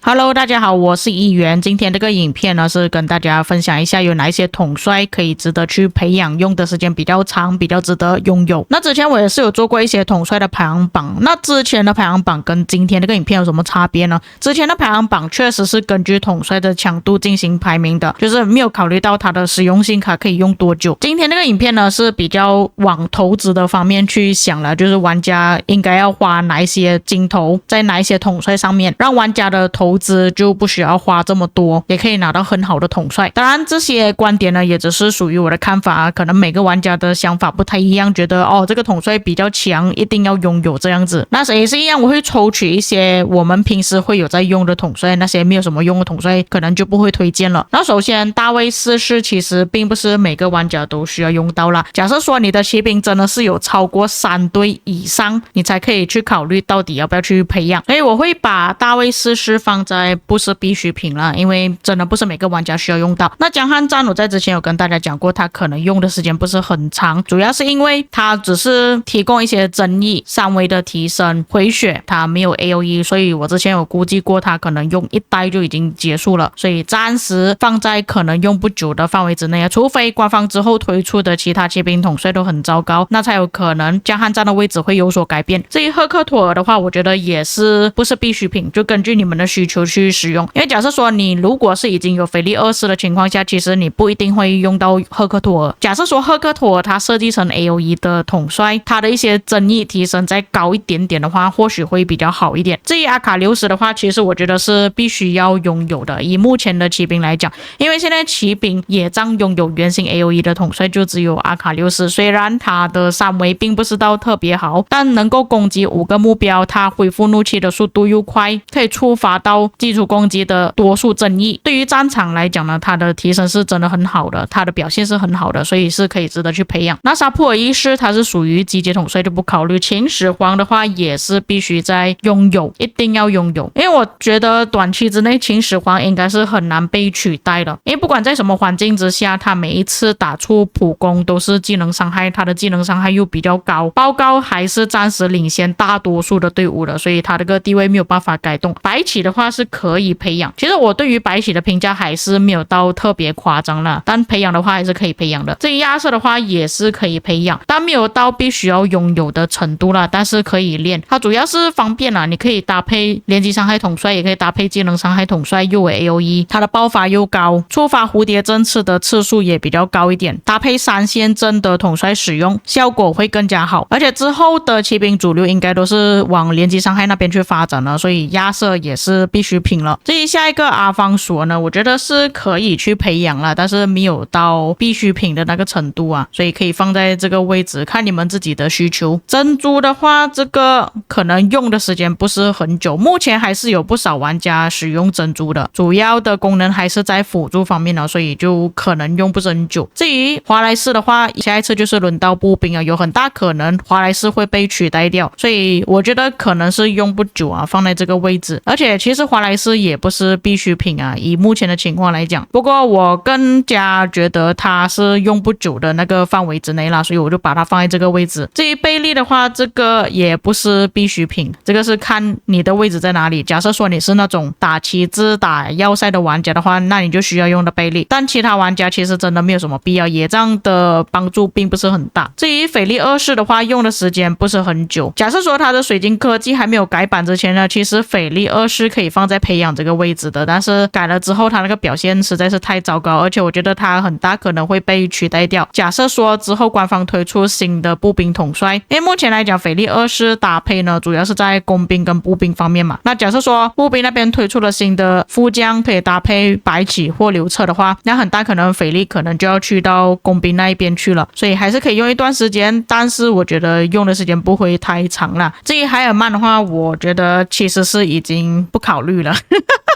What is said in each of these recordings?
Hello， 大家好，我是议员。今天这个影片呢是跟大家分享一下有哪一些统帅可以值得去培养，用的时间比较长，比较值得拥有。那之前我也是有做过一些统帅的排行榜，那之前的排行榜跟今天这个影片有什么差别呢？之前的排行榜确实是根据统帅的强度进行排名的，就是没有考虑到它的实用性卡可以用多久。今天这个影片呢是比较往投资的方面去想了，就是玩家应该要花哪一些金头在哪一些统帅上面，让玩家的投资就不需要花这么多，也可以拿到很好的统帅。当然这些观点呢也只是属于我的看法啊，可能每个玩家的想法不太一样，觉得这个统帅比较强，一定要拥有这样子。那也是一样，我会抽取一些我们平时会有在用的统帅，那些没有什么用的统帅可能就不会推荐了。那首先大卫四世其实并不是每个玩家都需要用到啦，假设说你的骑兵真的是有超过3队以上，你才可以去考虑到底要不要去培养。所以我会把大卫四世放在不是必需品了，因为真的不是每个玩家需要用到。那江汉战我在之前有跟大家讲过，它可能用的时间不是很长，主要是因为它只是提供一些增益、3维的提升、回血，它没有 AOE， 所以我之前有估计过它可能用1代就已经结束了，所以暂时放在可能用不久的范围之内，除非官方之后推出的其他骑兵统帅都很糟糕，那才有可能江汉战的位置会有所改变。至于赫克托尔的话，我觉得也是不是必需品，就根据你们的需求去使用。因为假设说你如果是已经有腓力2世的情况下，其实你不一定会用到赫克托尔。假设说赫克托尔它设计成 AOE 的统帅，它的一些增益提升再高一点点的话，或许会比较好一点。至于阿卡留什的话，其实我觉得是必须要拥有的，以目前的骑兵来讲，因为现在骑兵野战拥有原型 AOE 的统帅就只有阿卡留什，虽然它的3维并不是到特别好，但能够攻击5个目标，它恢复怒气的速度又快，可以触发到基础攻击的多数增益。对于战场来讲呢，它的提升是真的很好的，它的表现是很好的，所以是可以值得去培养。那沙普尔一世它是属于集结统帅就不考虑，秦始皇的话也是必须在拥有，一定要拥有，因为我觉得短期之内秦始皇应该是很难被取代的，因为不管在什么环境之下，他每一次打出普攻都是技能伤害，他的技能伤害又比较高，包高还是暂时领先大多数的队伍的，所以他这个地位没有办法改动。白起的话是可以培养，其实我对于白起的评价还是没有到特别夸张啦，但培养的话还是可以培养的。至于亚瑟的话也是可以培养，但没有到必须要拥有的程度啦，但是可以练。它主要是方便啦，你可以搭配连击伤害统帅，也可以搭配技能伤害统帅，又有 AOE， 它的爆发又高，触发蝴蝶针刺的次数也比较高一点，搭配3线阵的统帅使用效果会更加好。而且之后的骑兵主流应该都是往连击伤害那边去发展了，所以亚瑟也是必需品了。至于下一个阿方索呢，我觉得是可以去培养了，但是没有到必需品的那个程度啊，所以可以放在这个位置，看你们自己的需求。珍珠的话，这个可能用的时间不是很久，目前还是有不少玩家使用珍珠的，主要的功能还是在辅助方面了，所以就可能用不是很久。至于华莱士的话，下一次就是轮到步兵啊，有很大可能华莱士会被取代掉，所以我觉得可能是用不久啊，放在这个位置。而且其实华莱士也不是必需品啊，以目前的情况来讲，不过我更加觉得它是用不久的那个范围之内啦，所以我就把它放在这个位置。至于贝利的话，这个也不是必需品，这个是看你的位置在哪里。假设说你是那种打旗帜打要塞的玩家的话，那你就需要用的贝利，但其他玩家其实真的没有什么必要，野战的帮助并不是很大。至于腓力2世的话，用的时间不是很久，假设说它的水晶科技还没有改版之前呢，其实腓力2世可以放在培养这个位置的，但是改了之后它那个表现实在是太糟糕，而且我觉得它很大可能会被取代掉。假设说之后官方推出新的步兵统帅，因为目前来讲腓力2世搭配呢主要是在工兵跟步兵方面嘛，那假设说步兵那边推出了新的副将可以搭配白起或刘彻的话，那很大可能腓力可能就要去到工兵那一边去了，所以还是可以用一段时间，但是我觉得用的时间不会太长啦。至于海尔曼的话，我觉得其实是已经不考虑了。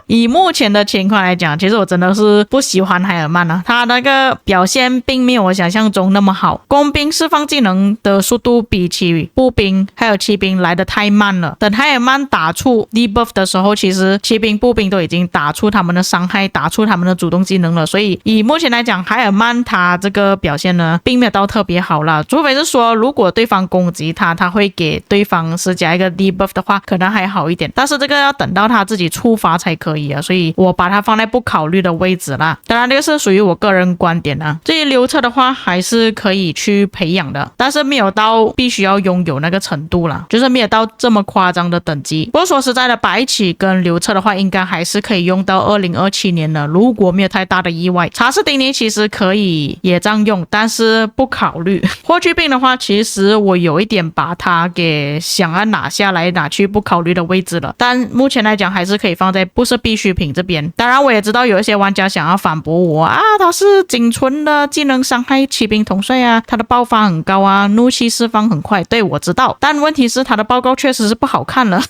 以目前的情况来讲，其实我真的是不喜欢海尔曼啊，他那个表现并没有我想象中那么好，工兵释放技能的速度比起步兵还有骑兵来得太慢了。等海尔曼打出 debuff 的时候，其实骑兵步兵都已经打出他们的伤害，打出他们的主动技能了，所以以目前来讲，海尔曼他这个表现呢并没有到特别好啦，除非是说如果对方攻击他会给对方施加一个 debuff 的话，可能还好一点，但是这个要等到他自己触发才可以啊，所以我把它放在不考虑的位置啦。当然这个是属于我个人观点啊，至于流策的话还是可以去培养的，但是没有到必须要拥有那个程度啦，就是没有到这么夸张的等级。不过说实在的，白起跟流策的话应该还是可以用到2027年了，如果没有太大的意外。查士丁尼其实可以也这样用，但是不考虑。霍去病的话，其实我有一点把它给想要拿下来拿去不考虑的位置了，但目前来讲还是可以放在不是必需品这边。当然我也知道有一些玩家想要反驳我啊，他是仅存的技能伤害骑兵统帅啊，他的爆发很高啊，怒气释放很快，对，我知道，但问题是他的报告确实是不好看了。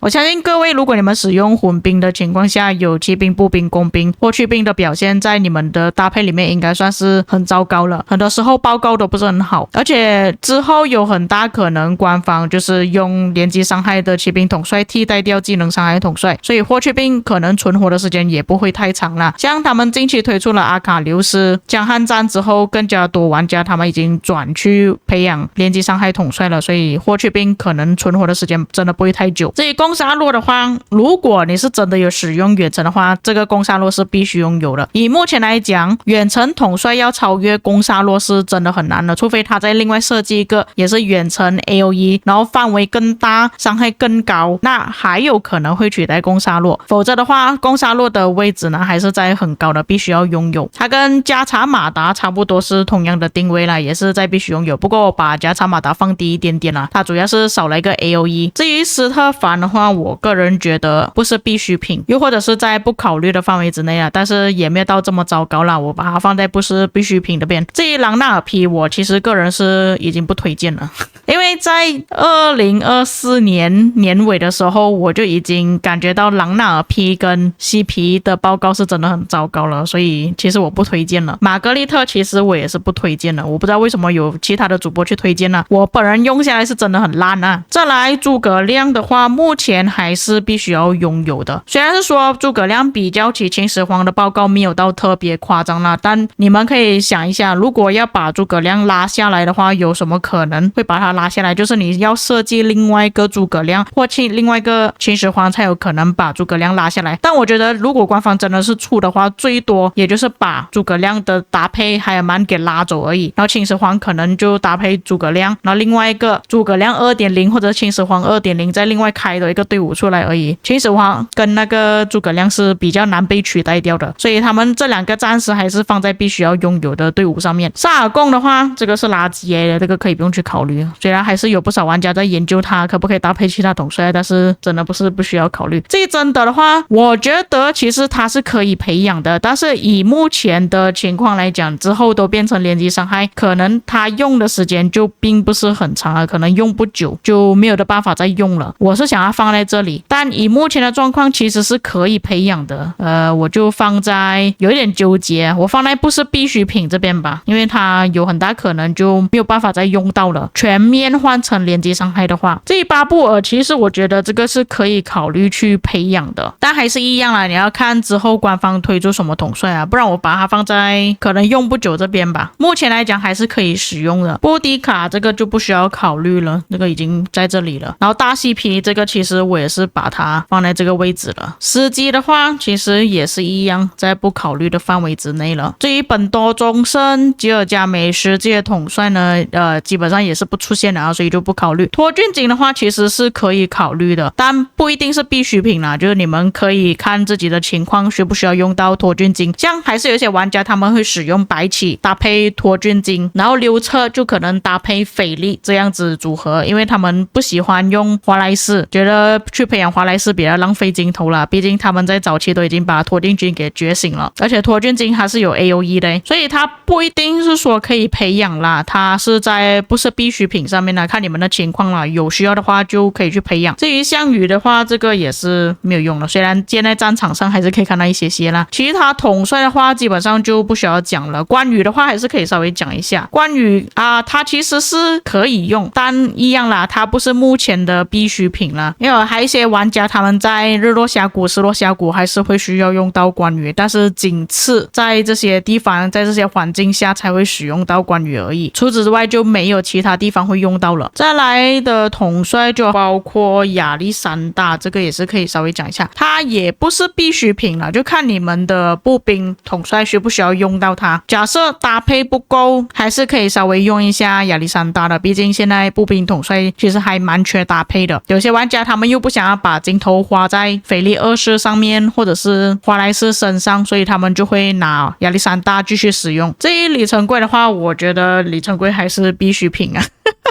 我相信各位，如果你们使用混兵的情况下，有骑兵、步兵、工兵、霍去病的表现在你们的搭配里面应该算是很糟糕了，很多时候报告都不是很好，而且之后有很大可能官方就是用连击伤害的骑兵统帅替代掉技能伤害统帅，所以霍去病可能存活的时间也不会太长啦。像他们近期推出了阿卡琉斯江汉战之后，更加多玩家他们已经转去培养连击伤害统帅了，所以霍去病可能存活的时间真的不会太久。至于攻杀洛的话，如果你是真的有使用远程的话，这个攻杀洛是必须拥有的。以目前来讲，远程统帅要超越攻杀洛是真的很难的，除非他再另外设计一个也是远程 AOE， 然后范围更大，伤害更高，那还有可能会取代攻杀洛。否则的话，攻杀洛的位置呢还是在很高的，必须要拥有。它跟加查马达差不多是同样的定位啦，也是在必须拥有。不过我把加查马达放低一点点啦，它主要是少了一个 AOE。至于斯特凡的话，我个人觉得不是必需品，又或者是在不考虑的范围之内啊，但是也没有到这么糟糕啦，我把它放在不是必需品这边。至于朗纳尔 P， 我其实个人是已经不推荐了，因为在2024年年尾的时候，我就已经感觉到朗纳尔 P 跟 CP 的报告是真的很糟糕了，所以其实我不推荐了。玛格丽特其实我也是不推荐了，我不知道为什么有其他的主播去推荐呢，我本人用下来是真的很烂啊。再来诸葛亮的话，目前还是必须要拥有的，虽然是说诸葛亮比较起秦始皇的报告没有到特别夸张啦，但你们可以想一下，如果要把诸葛亮拉下来的话，有什么可能会把它拉下来？就是你要设计另外一个诸葛亮或另外一个秦始皇才有可能把诸葛亮拉下来。但我觉得如果官方真的是出的话，最多也就是把诸葛亮的搭配海尔曼给拉走而已，然后秦始皇可能就搭配诸葛亮，然后另外一个诸葛亮 2.0 或者秦始皇 2.0 再另外开的一个队伍出来而已。秦始皇跟那个诸葛亮是比较难被取代掉的，所以他们这两个暂时还是放在必须要拥有的队伍上面。萨尔贡的话，这个是垃圾的，这个可以不用去考虑，虽然还是有不少玩家在研究它可不可以搭配其他统帅，但是真的不需要考虑。至于真的话，我觉得其实它是可以培养的，但是以目前的情况来讲，之后都变成连击伤害，可能它用的时间就并不是很长了，可能用不久就没有的办法再用了。我是想要放在这里，但以目前的状况其实是可以培养的，我就放在有一点纠结，我放在不是必需品这边吧，因为它有很大可能就没有办法再用到了。全面换成连击伤害的话，这一巴布尔其实我觉得这个是可以考虑去培养的，但还是一样啦，你要看之后官方推出什么统帅啊，不然我把它放在可能用不久这边吧。目前来讲还是可以使用的。波迪卡这个就不需要考虑了，这个已经在这里了。然后大 CP 这个其实我也是把它放在这个位置了。司机的话其实也是一样，在不考虑的范围之内了。至于本多忠胜、吉尔加美什这些统帅呢，基本上也是不出现的啊，所以就不考虑。托俊景的话其实是可以考虑的，但不一定是必需品啦，就是你们可以看自己的情况需不需要用到托俊景。像还是有一些玩家他们会使用白起搭配托俊景，然后溜车就可能搭配斐利这样子组合，因为他们不喜欢用华莱士，觉得得去培养华莱士比较浪费镜头啦，毕竟他们在早期都已经把托菌菌给觉醒了，而且托菌菌它是有 AOE 的，所以它不一定是说可以培养啦，它是在不是必需品上面啦，看你们的情况啦，有需要的话就可以去培养。至于项羽的话，这个也是没有用的，虽然现在战场上还是可以看到一些啦。其他统帅的话基本上就不需要讲了，关羽的话还是可以稍微讲一下。关羽他其实是可以用，但一样啦，它不是目前的必需品啦，因为还有一些玩家他们在日落峡谷、失落峡谷还是会需要用到关羽，但是仅次在这些地方，在这些环境下才会使用到关羽而已，除此之外就没有其他地方会用到了。再来的统帅就包括亚历山大，这个也是可以稍微讲一下，它也不是必需品了，就看你们的步兵统帅需不需要用到它。假设搭配不够，还是可以稍微用一下亚历山大的，毕竟现在步兵统帅其实还蛮缺搭配的。有些玩家他们又不想要把镜头花在腓力二世上面或者是华莱士身上，所以他们就会拿亚历山大继续使用。至于里程碑的话，我觉得里程碑还是必需品啊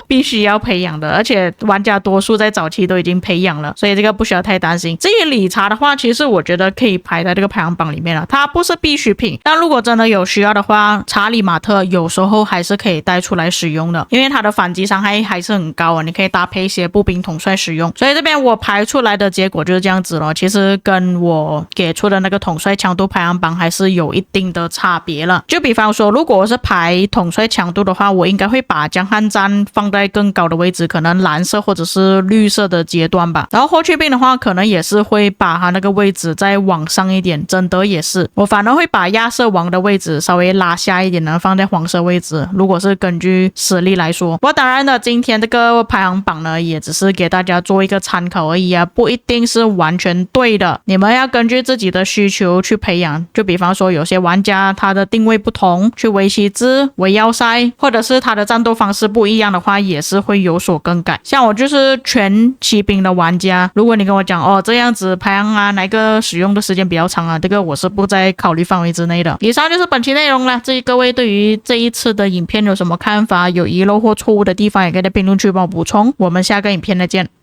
必须要培养的，而且玩家多数在早期都已经培养了，所以这个不需要太担心。至于理查的话，其实我觉得可以排在这个排行榜里面了，它不是必需品，但如果真的有需要的话，查理马特有时候还是可以带出来使用的，因为它的反击伤害还是很高啊，你可以搭配一些步兵统帅使用。所以这边我排出来的结果就是这样子咯，其实跟我给出的那个统帅强度排行榜还是有一定的差别了。就比方说，如果我是排统帅强度的话，我应该会把江汉章放在更高的位置，可能蓝色或者是绿色的阶段吧。然后霍去病的话，可能也是会把它那个位置再往上一点，贞德也是，我反而会把亚瑟王的位置稍微拉下一点呢，放在黄色位置，如果是根据实力来说。不过当然的，今天这个排行榜呢，也只是给大家做一个参考而已啊，不一定是完全对的，你们要根据自己的需求去培养。就比方说有些玩家他的定位不同，去围棋子、围要塞，或者是他的战斗方式不一样的话，也是会有所更改。像我就是全骑兵的玩家，如果你跟我讲这样子排行哪个使用的时间比较长啊，这个我是不在考虑范围之内的。以上就是本期内容了，至于各位对于这一次的影片有什么看法，有遗漏或错误的地方也可以在评论区帮我补充。我们下个影片再见。